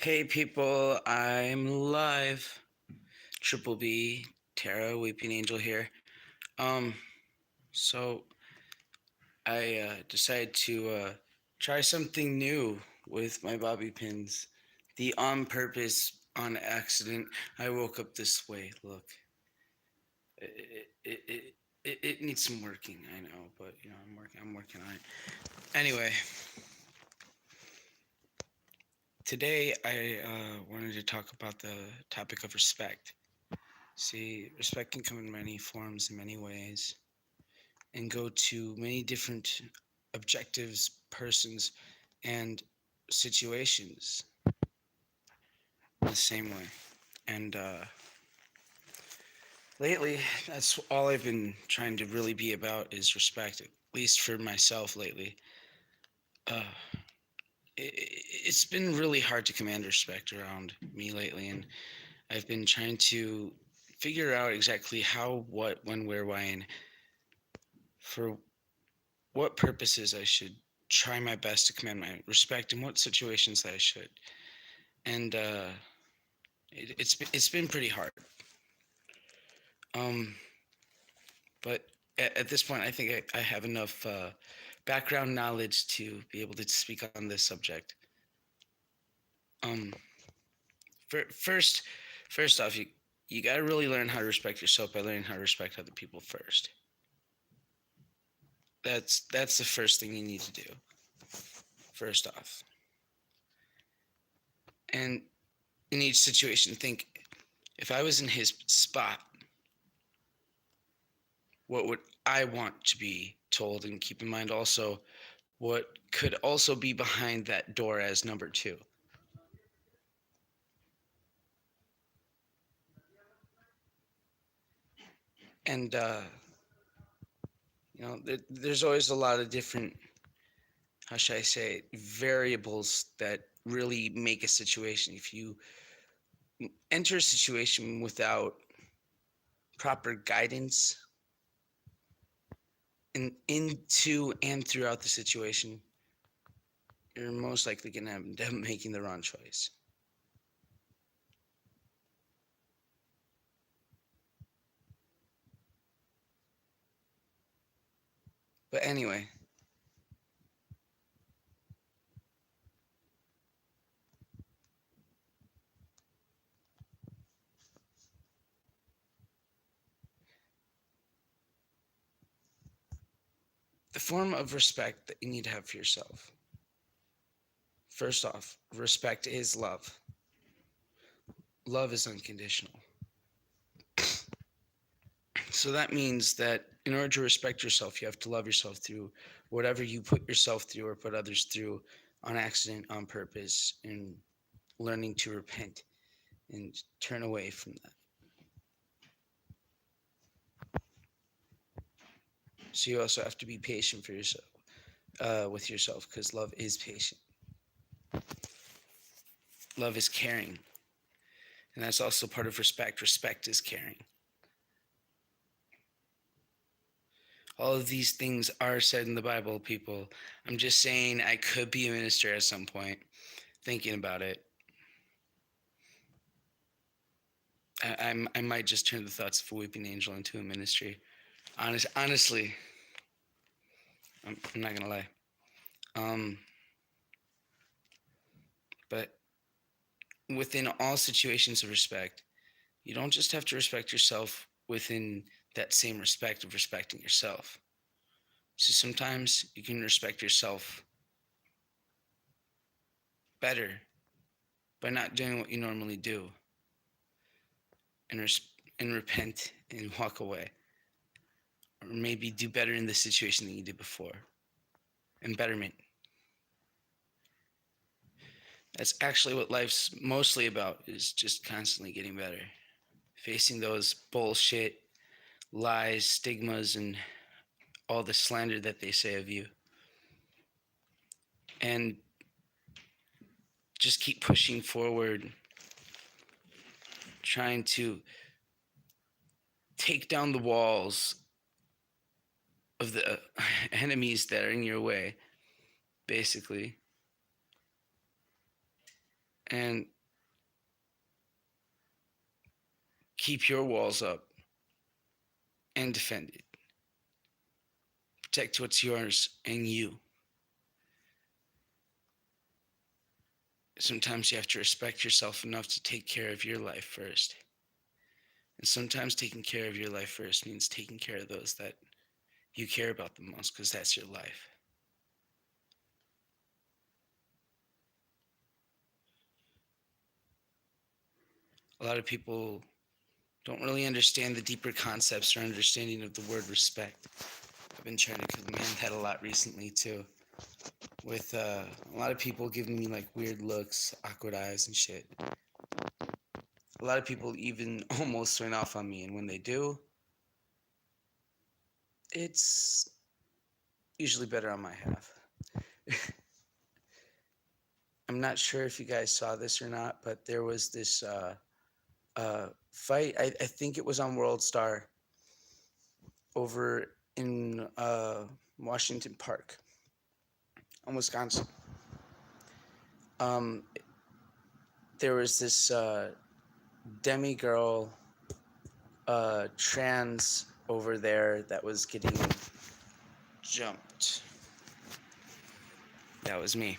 Hey people, I'm live. Triple B, Tara, Weeping Angel here. Um, so I decided to try something new with my bobby pins. The on purpose, on accident. I woke up this way. Look, it needs some working. I know, but I'm working on it. Anyway, today I wanted to talk about the topic of respect. See, respect can come in many forms, in many ways, and go to many different objectives, persons, and situations the same way. And lately, that's all I've been trying to really be about is respect, at least for myself lately. Uh, it's been really hard to command respect around me lately, and I've been trying to figure out exactly how, what, when, where, why, and for what purposes I should try my best to command my respect and what situations that I should. And it's been pretty hard. Um, but at this point, I think I have enough background knowledge to be able to speak on this subject. Um, first, first off, you got to really learn how to respect yourself by learning how to respect other people first. That's the first thing you need to do. First off, and in each situation, think if I was in his spot, what would I want to be told? And keep in mind also what could also be behind that door as number two. And, there's always a lot of different, how should I say it, variables that really make a situation. If you enter a situation without proper guidance into and throughout the situation, you're most likely going to end up making the wrong choice. But anyway, the form of respect that you need to have for yourself. First off, respect is love. Love is unconditional. So that means that in order to respect yourself, you have to love yourself through whatever you put yourself through or put others through on accident, on purpose, and learning to repent and turn away from that. So you also have to be patient for yourself, with yourself, because love is patient. Love is caring, and that's also part of respect. Respect is caring. All of these things are said in the Bible, people. I'm just saying I could be a minister at some point, thinking about it. I might just turn the thoughts of a weeping angel into a ministry. Honestly, I'm not gonna lie. Um, but within all situations of respect, you don't just have to respect yourself within that same respect of respecting yourself. So sometimes you can respect yourself better by not doing what you normally do and and repent and walk away, or maybe do better in the situation than you did before. And betterment. That's actually what life's mostly about, is just constantly getting better. Facing those bullshit lies, stigmas, and all the slander that they say of you. And just keep pushing forward, trying to take down the walls of the enemies that are in your way, basically. and keep your walls up and defend it. Protect what's yours and you. Sometimes you have to respect yourself enough to take care of your life first. And sometimes taking care of your life first means taking care of those that you care about the most because that's your life. A lot of people don't really understand the deeper concepts or understanding of the word respect. I've been trying to command that a lot recently too, with a lot of people giving me like weird looks, awkward eyes, and shit. A lot of people even almost swing off on me, and when they do, it's usually better on my half. I'm not sure if you guys saw this or not, but there was this fight. I think it was on World Star over in Washington Park, in Wisconsin. Um, there was this demi girl, trans over there that was getting jumped. That was me.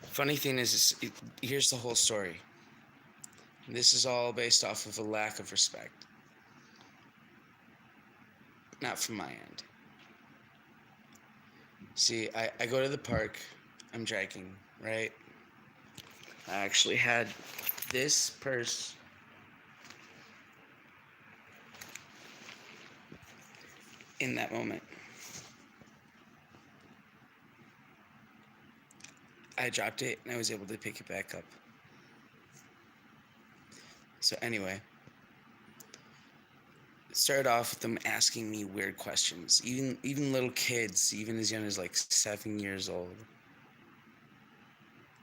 Funny thing is here's the whole story. This is all based off of a lack of respect. Not from my end. See, I go to the park, I'm dragging, right? I actually had this purse in that moment. I dropped it and I was able to pick it back up. So anyway, it started off with them asking me weird questions. Even little kids, even as young as like 7 years old.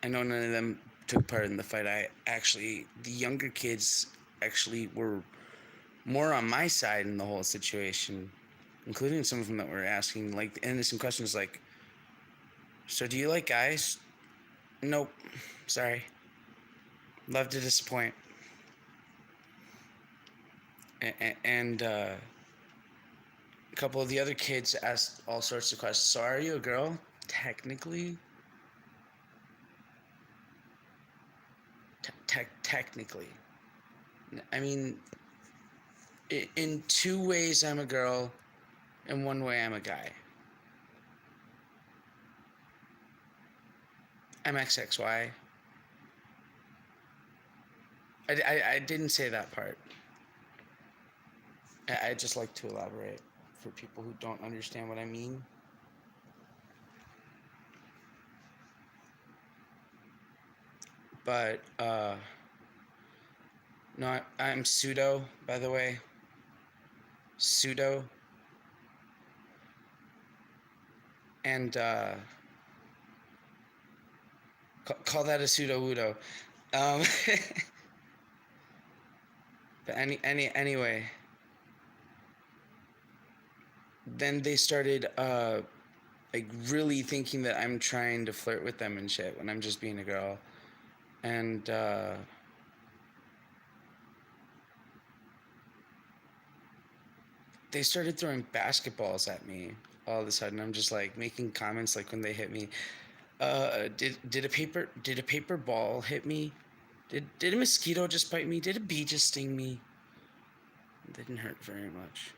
I know none of them took part in the fight. The younger kids actually were more on my side in the whole situation, including some of them that were asking like innocent questions like, so do you like guys? Nope. Sorry. Love to disappoint. And a couple of the other kids asked all sorts of questions. So are you a girl? Technically. Technically. I mean, in two ways I'm a girl, in one way I'm a guy. I'm XXY. I didn't say that part. I just like to elaborate for people who don't understand what I mean. But, no, I'm pseudo, by the way. Pseudo. And, call that a pseudo-wudo. Um, but anyway, then they started, like really thinking that I'm trying to flirt with them and shit when I'm just being a girl. And, they started throwing basketballs at me all of a sudden. I'm just like making comments like when they hit me. Did a paper ball hit me? Did a mosquito just bite me? Did a bee just sting me? It didn't hurt very much.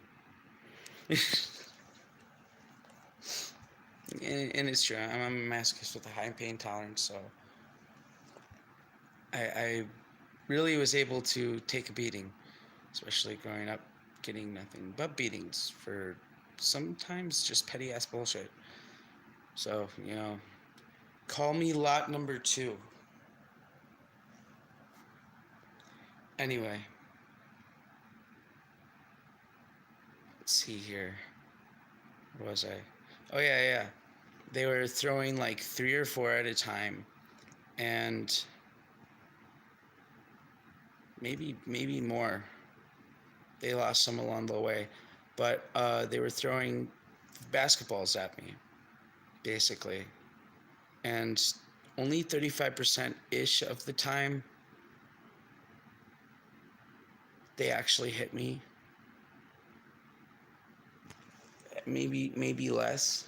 And it's true. I'm a masochist with a high pain tolerance, so I really was able to take a beating, especially growing up, getting nothing but beatings for sometimes just petty ass bullshit. So, call me lot number 2. Anyway, let's see here. Where was I? Oh, yeah. They were throwing like 3 or 4 at a time, and maybe more. They lost some along the way, but they were throwing basketballs at me, basically, and only 35% ish of the time they actually hit me. Maybe less,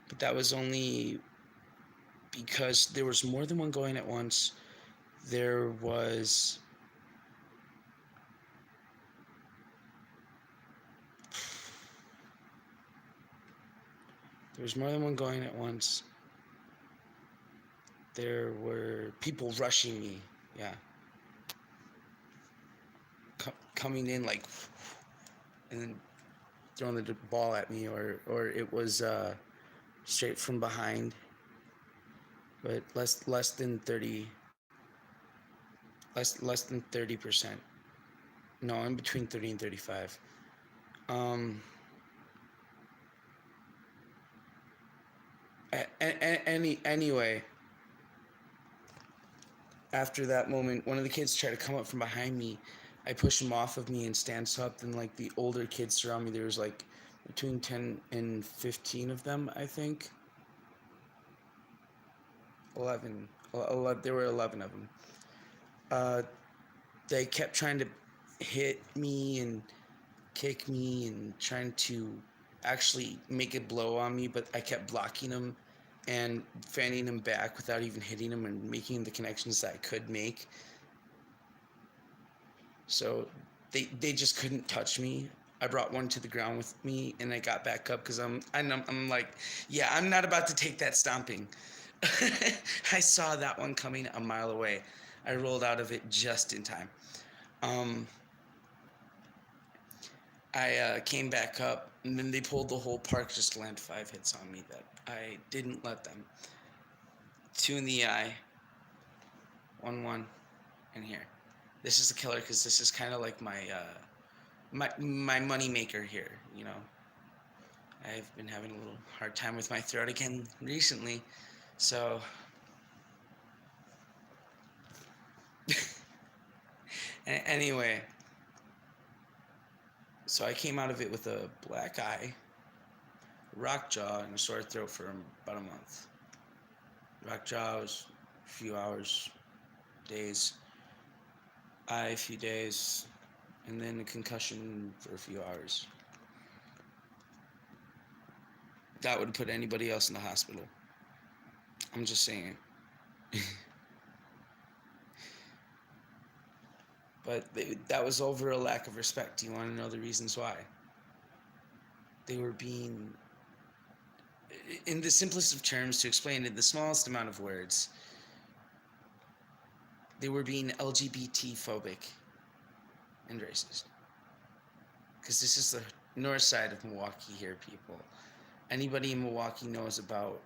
but that was only because there was more than one going at once. There was there was more than one going at once. There were people rushing me. Yeah, coming in like, and then throwing the ball at me, or it was straight from behind. But less than 30, less than 30%. No, I'm between 30 and 35. Um, anyway, after that moment, one of the kids tried to come up from behind me. I pushed him off of me and stands up. And like the older kids surround me. There was like between 10 and 15 of them, I think. 11. 11 there were 11 of them. Uh, they kept trying to hit me and kick me and trying to actually make it blow on me, but I kept blocking them and fanning them back without even hitting them and making the connections that I could make. So they just couldn't touch me. I brought one to the ground with me and I got back up because I'm like, yeah, I'm not about to take that stomping. I saw that one coming a mile away. I rolled out of it just in time. Um, I came back up, and then they pulled the whole park just to land 5 hits on me that I didn't let them. 2 in the eye, 1, and here. This is the killer because this is kind of like my money maker here. You know, I've been having a little hard time with my throat again recently, so. Anyway, so I came out of it with a black eye, rock jaw, and a sore throat for about a month. Rock jaw was a few hours, days. Eye a few days, and then a concussion for a few hours. That would put anybody else in the hospital. I'm just saying. But that was over a lack of respect. Do you want to know the reasons why? They were being, in the simplest of terms, to explain it in the smallest amount of words, they were being LGBT phobic and racist. Because this is the north side of Milwaukee here, people. Anybody in Milwaukee knows about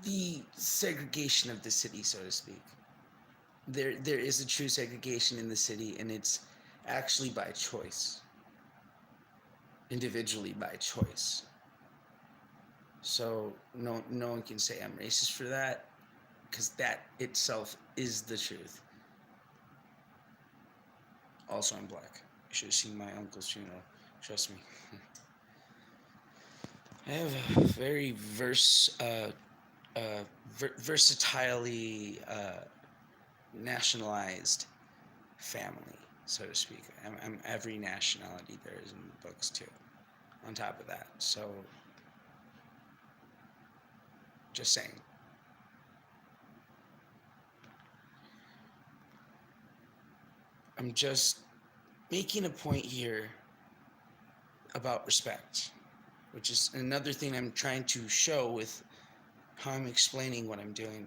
the segregation of the city, so to speak. There is a true segregation in the city, and it's actually by choice. Individually by choice. So no one can say I'm racist for that, because that itself is the truth. Also, I'm black. You should have seen my uncle's funeral. Trust me. I have a very versatilely nationalized family, so to speak. I'm every nationality there is in the books too. On top of that, so just saying. I'm just making a point here about respect, which is another thing I'm trying to show with how I'm explaining what I'm doing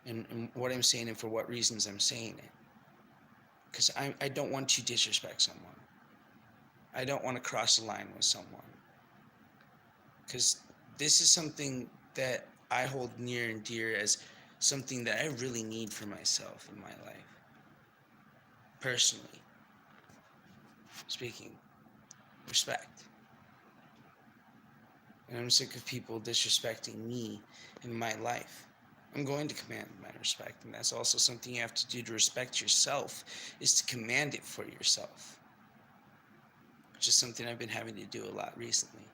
and what I'm saying and for what reasons I'm saying it. Because I don't want to disrespect someone. I don't want to cross the line with someone. Because this is something that I hold near and dear as something that I really need for myself in my life. Personally speaking, respect. And I'm sick of people disrespecting me in my life. I'm going to command my respect, and that's also something you have to do to respect yourself, is to command it for yourself, which is something I've been having to do a lot recently.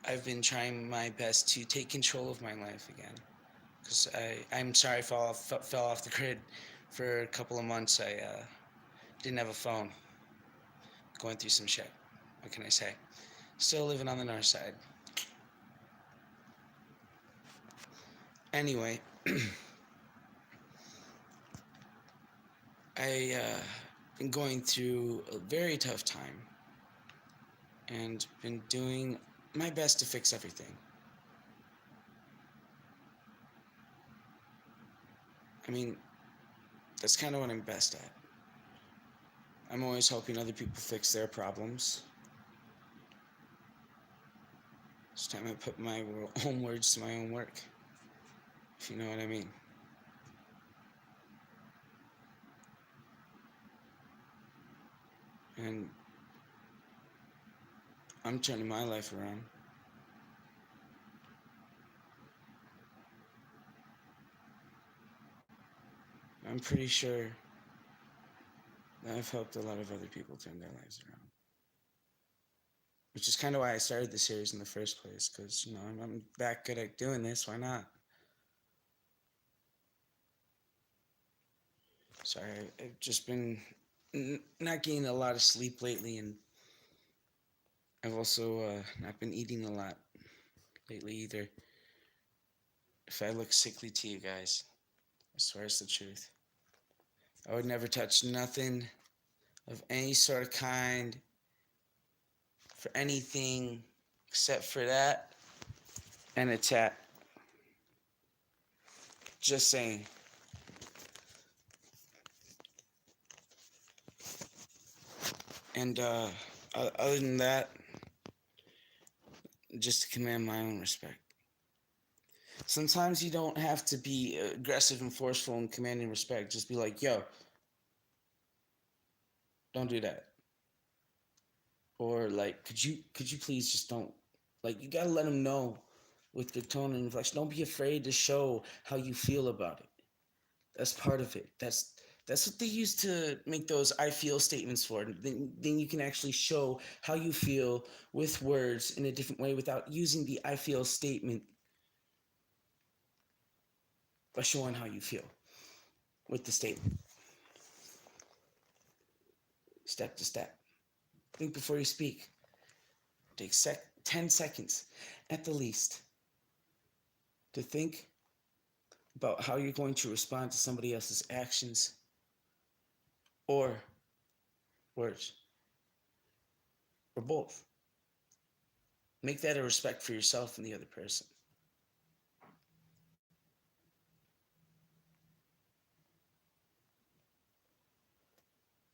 I've been trying my best to take control of my life again. Because I'm sorry I fell off the grid for a couple of months. I didn't have a phone, going through some shit. What can I say? Still living on the north side. Anyway, I been going through a very tough time and been doing my best to fix everything. I mean, that's kind of what I'm best at. I'm always helping other people fix their problems. It's time I put my own words to my own work, if you know what I mean. And I'm turning my life around. I'm pretty sure that I've helped a lot of other people turn their lives around. Which is kind of why I started the series in the first place, because, I'm that good at doing this. Why not? Sorry, I've just been not getting a lot of sleep lately, and I've also not been eating a lot lately either. If I look sickly to you guys, I swear it's the truth. I would never touch nothing of any sort of kind for anything except for that and a tat. Just saying. And other than that, just to command my own respect. Sometimes you don't have to be aggressive and forceful and commanding respect. Just be like, yo, don't do that. Or like, could you please just don't. Like, you gotta let them know with your tone and inflection. Don't be afraid to show how you feel about it. That's part of it. That's what they use to make those I feel statements for. Then you can actually show how you feel with words in a different way without using the I feel statement by showing how you feel with the statement, step to step. Think before you speak. Take 10 seconds at the least to think about how you're going to respond to somebody else's actions or words, or both. Make that a respect for yourself and the other person.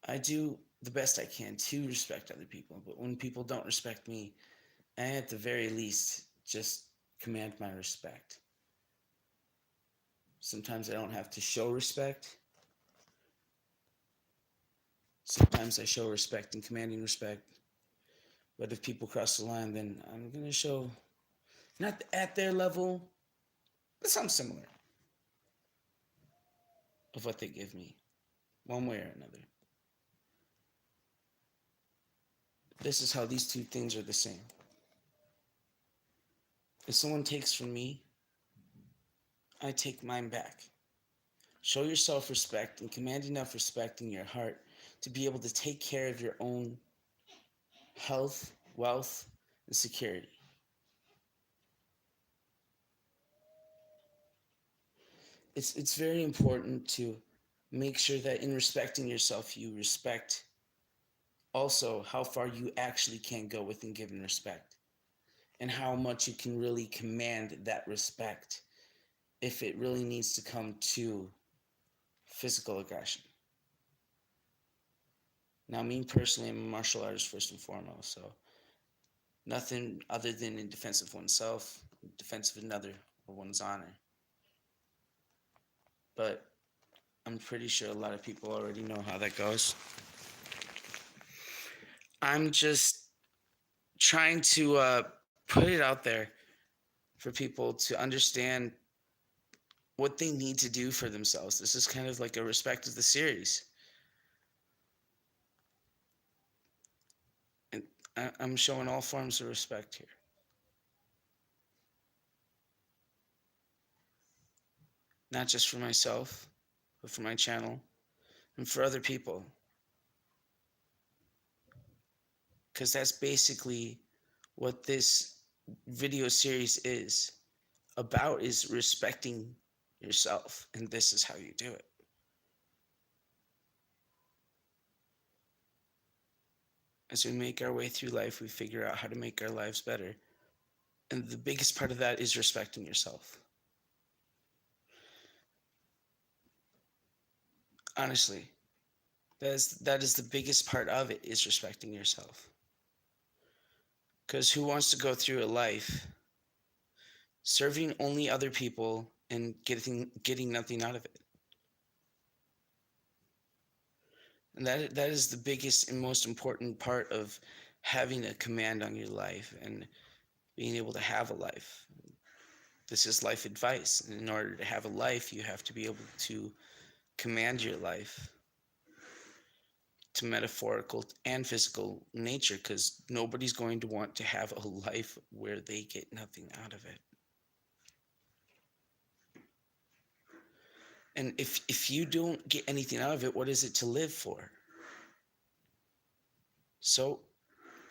I do the best I can to respect other people, but when people don't respect me, I at the very least just command my respect. Sometimes I don't have to show respect. Sometimes I show respect and commanding respect. But if people cross the line, then I'm going to show, not at their level, but something similar of what they give me, one way or another. This is how these two things are the same. If someone takes from me, I take mine back. Show yourself respect and command enough respect in your heart to be able to take care of your own health, wealth, and security. It's very important to make sure that in respecting yourself, you respect also how far you actually can go within giving respect and how much you can really command that respect if it really needs to come to physical aggression. Now, me personally, I'm a martial artist first and foremost, so nothing other than in defense of oneself, defense of another, or one's honor. But I'm pretty sure a lot of people already know how that goes. I'm just trying to put it out there for people to understand what they need to do for themselves. This is kind of like a respect of the series. And I'm showing all forms of respect here. not just for myself, but for my channel and for other people. Because that's basically what this video series is about, is respecting yourself, and this is how you do it. As we make our way through life, we figure out how to make our lives better, and the biggest part of that is respecting yourself. Honestly, that is the biggest part of it, is respecting yourself. Because who wants to go through a life serving only other people and getting nothing out of it? And that is the biggest and most important part of having a command on your life and being able to have a life. This is life advice. And in order to have a life, you have to be able to command your life to metaphorical and physical nature, because nobody's going to want to have a life where they get nothing out of it. And if you don't get anything out of it, what is it to live for? So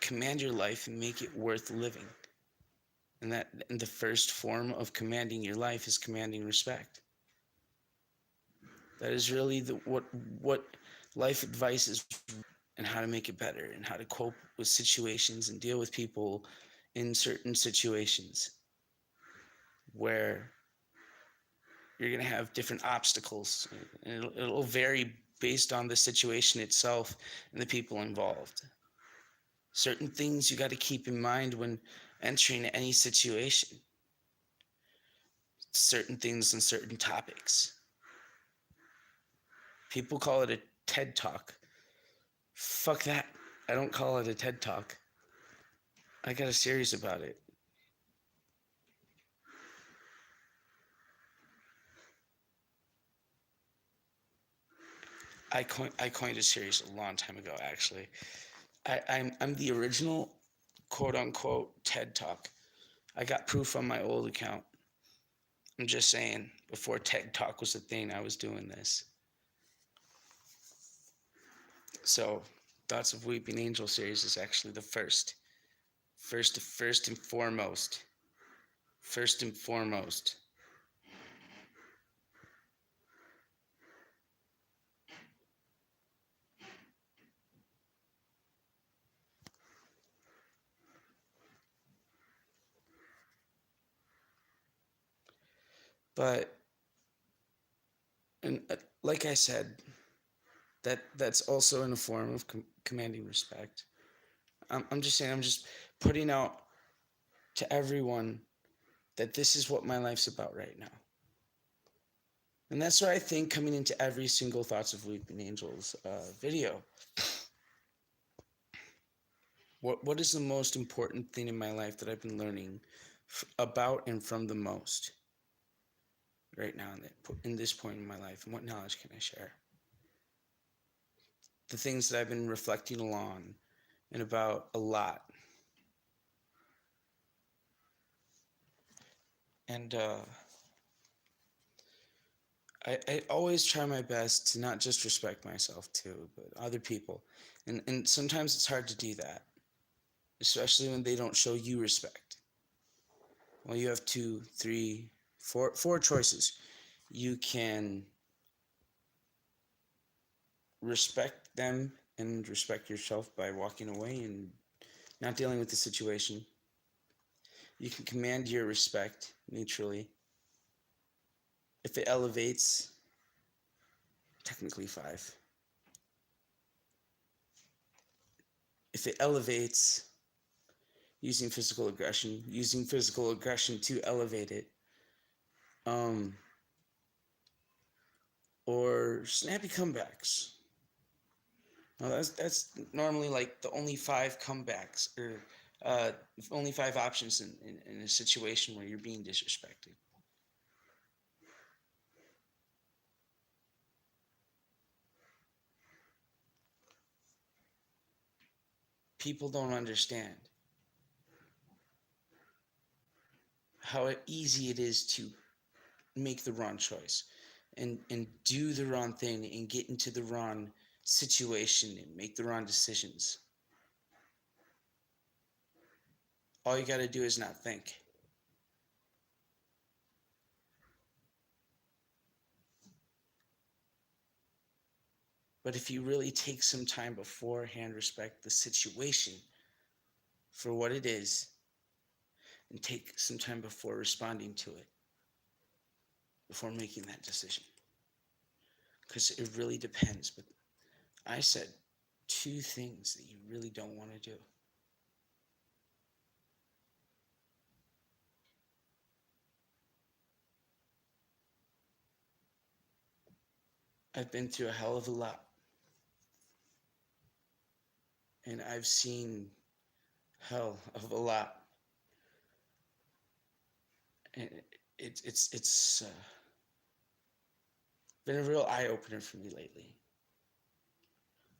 command your life and make it worth living. And the first form of commanding your life is commanding respect. That is really what life advice is, and how to make it better, and how to cope with situations and deal with people in certain situations where you're going to have different obstacles, and it'll vary based on the situation itself and the people involved. Certain things you got to keep in mind when entering any situation, certain things and certain topics. People call it a TED Talk. Fuck that. I don't call it a TED Talk. I got a series about it. I coined a series a long time ago, actually. I'm the original quote unquote TED Talk. I got proof on my old account. I'm just saying, before TED Talk was a thing, I was doing this. So, Thoughts of Weeping Angel series is actually the first. First and foremost. First and foremost. But, and like I said, that's also in a form of commanding respect. I'm just saying, I'm just putting out to everyone that this is what my life's about right now. And that's what I think coming into every single Thoughts of Weeping Angels video. What is the most important thing in my life that I've been learning about and from the most right now in this point in my life? And what knowledge can I share? The things that I've been reflecting along and about a lot. And I always try my best to not just respect myself too, but other people. And sometimes it's hard to do that, especially when they don't show you respect. Well, you have two, three, four choices. You can respect them and respect yourself by walking away and not dealing with the situation. You can command your respect neutrally. If it elevates, technically five. If it elevates, using physical aggression to elevate it. Or snappy comebacks. Now that's normally like the only five comebacks, or uh, only five options in a situation where you're being disrespected. People don't understand how easy it is to make the wrong choice and do the wrong thing and get into the wrong situation and make the wrong decisions. All you got to do is not think. But if you really take some time beforehand, respect the situation for what it is, and take some time before responding to it, before making that decision. Because it really depends. But I said two things that you really don't want to do. I've been through a hell of a lot, and I've seen hell of a lot. And it's been a real eye opener for me lately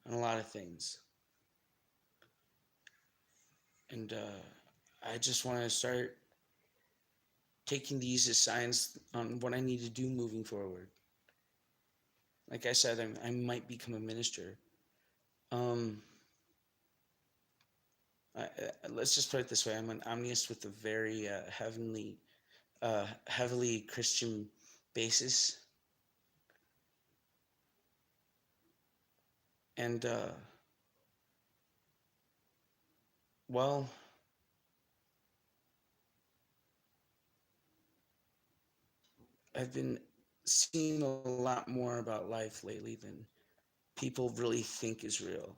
on a lot of things. And I just want to start taking these as signs on what I need to do moving forward. Like I said, I might become a minister. Um, let's just put it this way: I'm an omniist with a very heavily Christian basis, and well, I've been seeing a lot more about life lately than people really think is real.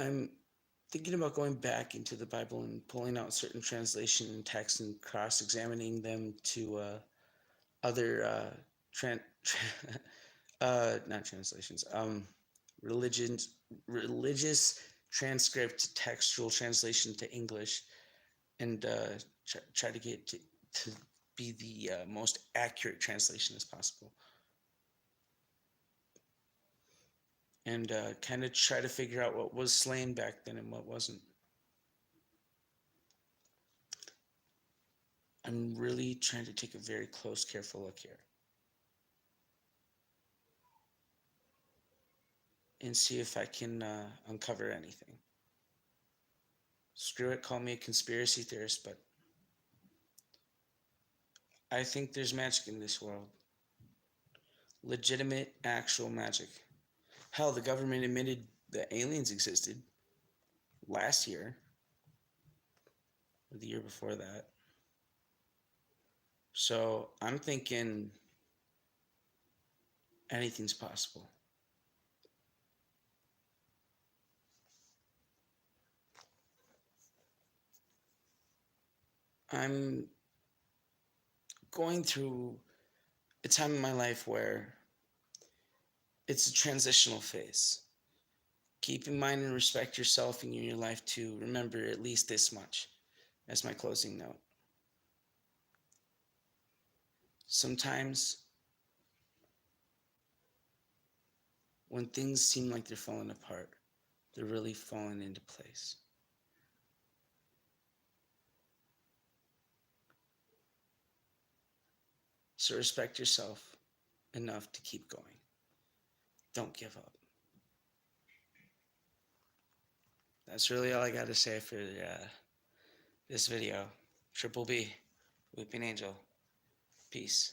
I'm thinking about going back into the Bible and pulling out certain translation and texts and cross-examining them to other tran- not translations, religions, religious transcript, textual translation to English, and try to get to be the most accurate translation as possible, and kind of try to figure out what was slain back then and what wasn't. I'm really trying to take a very close, careful look here and see if I can uncover anything. Screw it, call me a conspiracy theorist, but I think there's magic in this world. Legitimate, actual magic. Hell, the government admitted that aliens existed last year, or the year before that. So I'm thinking anything's possible. I'm going through a time in my life where it's a transitional phase. Keep in mind and respect yourself and your life to remember at least this much as my closing note. Sometimes when things seem like they're falling apart, they're really falling into place. So respect yourself enough to keep going. Don't give up. That's really all I got to say for this video. Triple B, Weeping Angel. Peace.